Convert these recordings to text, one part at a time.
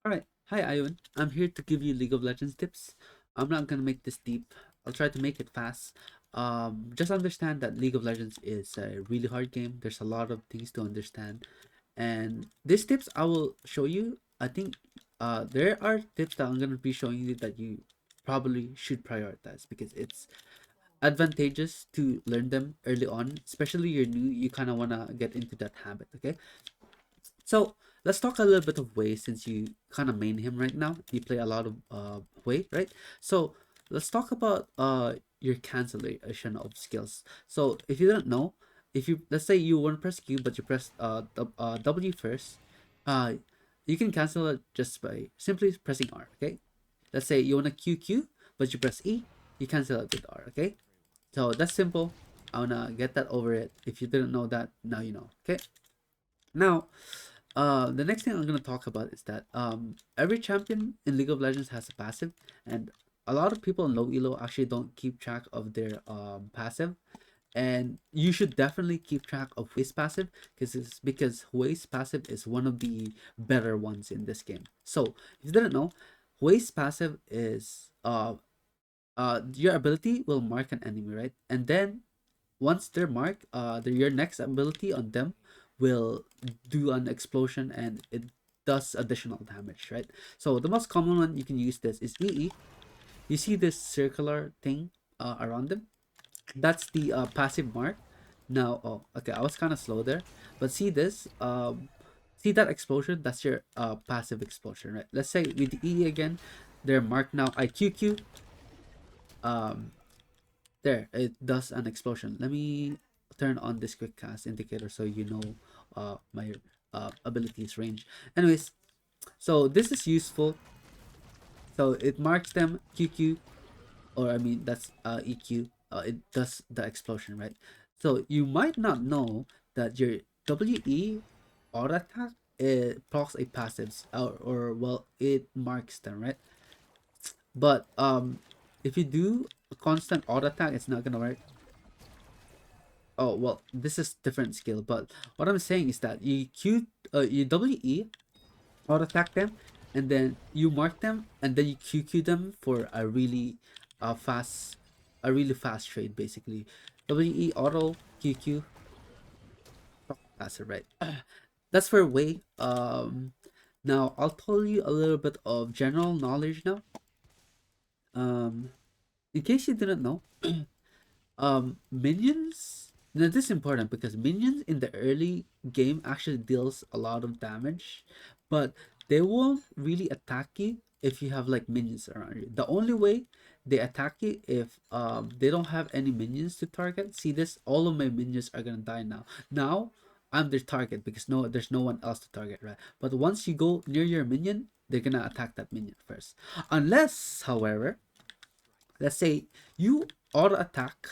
Alright, hi Ion. I'm here to give you League of Legends tips. I'm not gonna make this deep. I'll try to make it fast. Just understand that League of Legends is a really hard game. There's a lot of things to understand. And these tips I will show you. I think there are tips that I'm gonna be showing you that you probably should prioritize because it's advantageous to learn them early on, especially you're new, you kind of want to get into that habit. Okay, so let's talk a little bit of Wei since you kind of main him right now. You play a lot of Wei, right? So let's talk about your cancellation of skills. So if you don't know, if you let's say you want to press Q but you press W first, uh you can cancel it just by simply pressing R. Okay. Let's say you want to QQ but you press E, you cancel it with R. Okay. So that's simple. I wanna get that over it. If you didn't know that, now you know. Okay. Now, the next thing I'm gonna talk about is that every champion in League of Legends has a passive, and a lot of people in low elo actually don't keep track of their passive, and you should definitely keep track of Hui's passive because Hui's passive is one of the better ones in this game. So if you didn't know, Hui's passive is your ability will mark an enemy, right? And then once they're marked, your next ability on them will do an explosion and it does additional damage, right? So the most common one you can use this is EE. You see this circular thing around them? That's the passive mark. Now, oh, okay, I was kind of slow there, but see this? See that explosion? That's your passive explosion, right? Let's say with the EE again, they're marked now. IQQ. Um, There, it does an explosion. Let me turn on this quick cast indicator so you know my abilities range. Anyways, so this is useful. So it marks them QQ, or I mean that's EQ. It does the explosion, right? So you might not know that your WE auto attack it procs a passives or well it marks them, right? But if you do a constant auto attack, it's not gonna work. Oh well, this is different skill, but what I'm saying is that you WE auto attack them, and then you mark them, and then you QQ them for uh fast, a really fast trade basically. WE auto QQ faster, right? That's for Wei. Now I'll tell you a little bit of general knowledge now. Um, in case you didn't know, minions now this is important because minions in the early game actually deals a lot of damage, but they won't really attack you if you have like minions around you. The only way they attack you if they don't have any minions to target. See this, all of my minions are gonna die now. I'm their target because there's no one else to target, right? But once you go near your minion, they're gonna attack that minion first, unless however, let's say you auto attack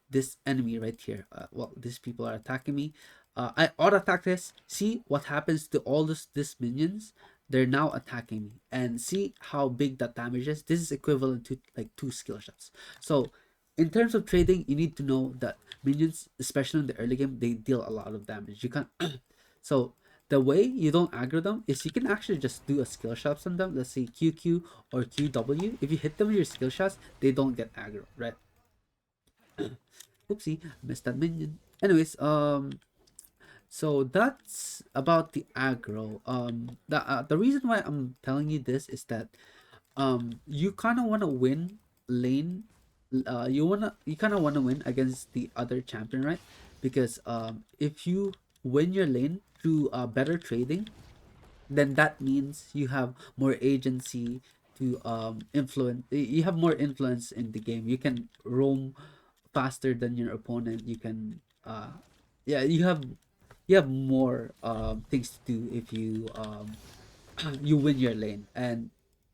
this enemy right here. Well, these people are attacking me. I auto attack this. See what happens to all this minions? They're now attacking me, and see how big that damage is. This is equivalent to like two skill shots. So, in terms of trading, you need to know that minions, especially in the early game, they deal a lot of damage. You can't. So the way you don't aggro them is you can actually just do a skill shots on them. Let's say QQ or QW. If you hit them with your skill shots, they don't get aggro, right? Oopsie, missed that minion. Anyways, so that's about the aggro. The reason why I'm telling you this is that you kind of want to win lane. You kind of want to win against the other champion, right? Because if you win your lane through better trading, then that means you have more agency to influence. You have more influence in the game. You can roam faster than your opponent. You can yeah, you have more things to do if you you win your lane, and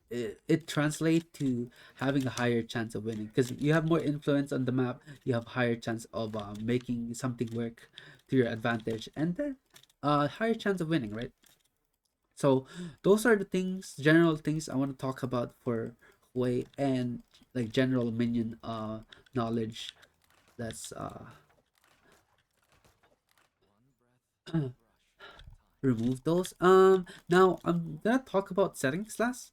it translates to having a higher chance of winning because you have more influence on the map. You have higher chance of making something work to your advantage, and then higher chance of winning, right? So those are the things, general things I want to talk about for Hwei and like general minion knowledge. That's remove those. Now I'm gonna talk about settings last.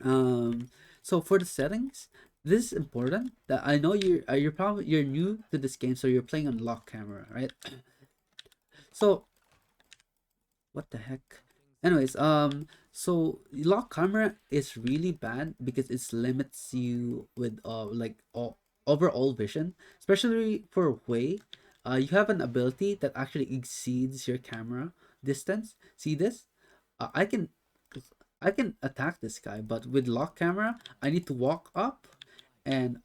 Um, so for the settings, this is important. That I know you're probably you're new to this game, so you're playing on lock camera, right? So what the heck? Anyways, so lock camera is really bad because it limits you with like overall vision, especially for hwei. You have an ability that actually exceeds your camera distance. See this? I can attack this guy, but with lock camera, I need to walk up and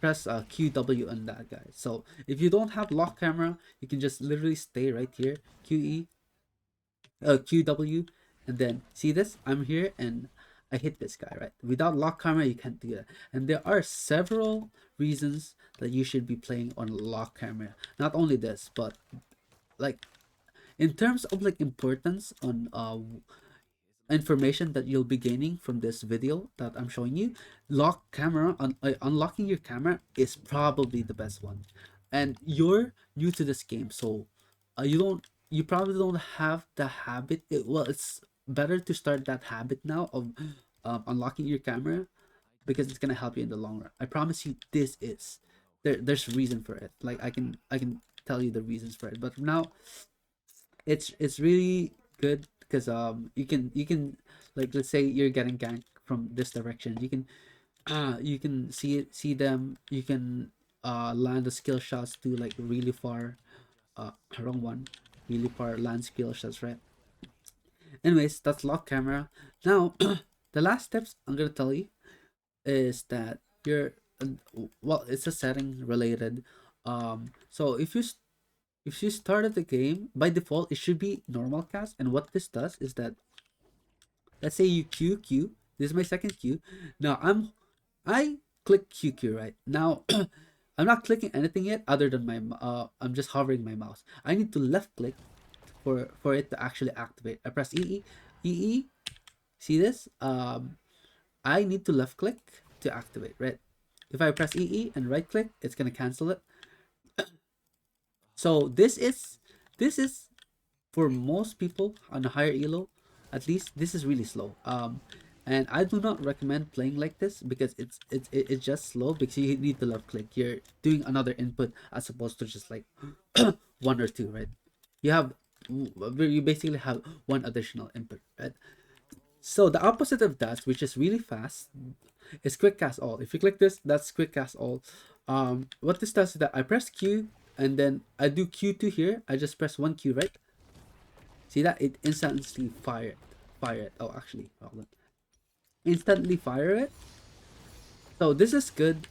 press QW on that guy. So if you don't have lock camera, you can just literally stay right here, QE, QW, and then see this? I'm here and I hit this guy, right? Without lock camera, you can't do that. And there are several reasons that you should be playing on lock camera. Not only this, but like in terms of like importance on information that you'll be gaining from this video that I'm showing you, unlocking your camera is probably the best one. And you're new to this game, so you probably don't have the habit. Well, it's better to start that habit now of unlocking your camera because it's gonna help you in the long run. I promise you, there's reason for it. Like I can tell you the reasons for it, but now it's really good because you can like let's say you're getting ganked from this direction, you can see them, you can land the skill shots to like really far, wrong one, really far land skill shots, right? Anyways, that's lock camera. Now the last steps I'm gonna tell you is that you're well, it's a setting related. So if you started the game, by default it should be normal cast, and what this does is that, let's say you q, this is my second q. Now I click q right now. I'm not clicking anything yet other than I'm just hovering my mouse. I need to left click for it to actually activate. I press ee. See this? I need to left click to activate, right? If I press ee and right click, it's gonna cancel it. So this is for most people on a higher elo, at least this is really slow. And I do not recommend playing like this because it's just slow because you need to left click. You're doing another input as opposed to just like one or two, right? You have you basically have one additional input, right? So the opposite of that, which is really fast, is quick cast all. If you click this, that's quick cast all. What this does is that I press Q and then I do Q2 here. I just press one Q, right? See that? It instantly fire it. Oh, actually, hold on. Instantly fire it. So this is good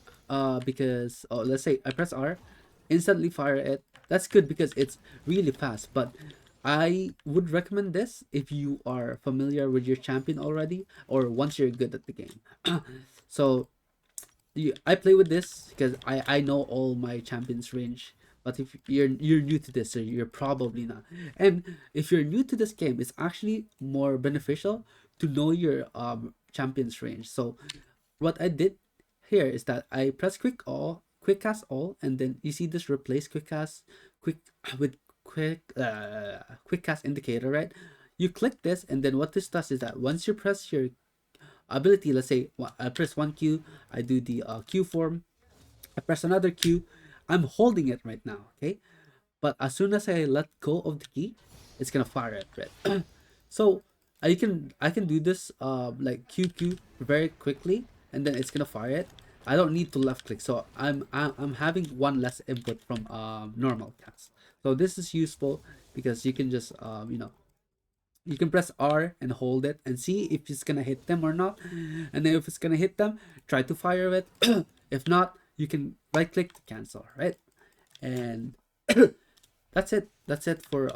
because, oh, let's say I press R, instantly fire it. That's good because it's really fast, but I would recommend this if you are familiar with your champion already or once you're good at the game. So I play with this because I know all my champions range. But if you're new to this, so you're probably not. And if you're new to this game, it's actually more beneficial to know your champions range. So what I did here is that I press quick cast all, and then you see this replace quick cast quick with quick cast indicator, right? You click this, and then what this does is that once you press your ability, let's say I press one Q, I do the Q form, I press another Q, I'm holding it right now, okay? But as soon as I let go of the key, it's gonna fire it, right? So I can do this like QQ very quickly, and then it's gonna fire it. I don't need to left click, so I'm having one less input from normal cast. So this is useful because you can just you can press R and hold it and see if it's gonna hit them or not. And then if it's gonna hit them, try to fire it. If not, you can right click to cancel, right? And that's it for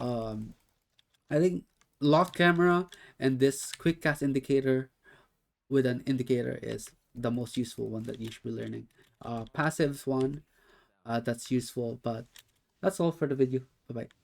I think lock camera and this quick cast indicator with an indicator is the most useful one that you should be learning. Passives one, that's useful, but that's all for the video. Bye bye.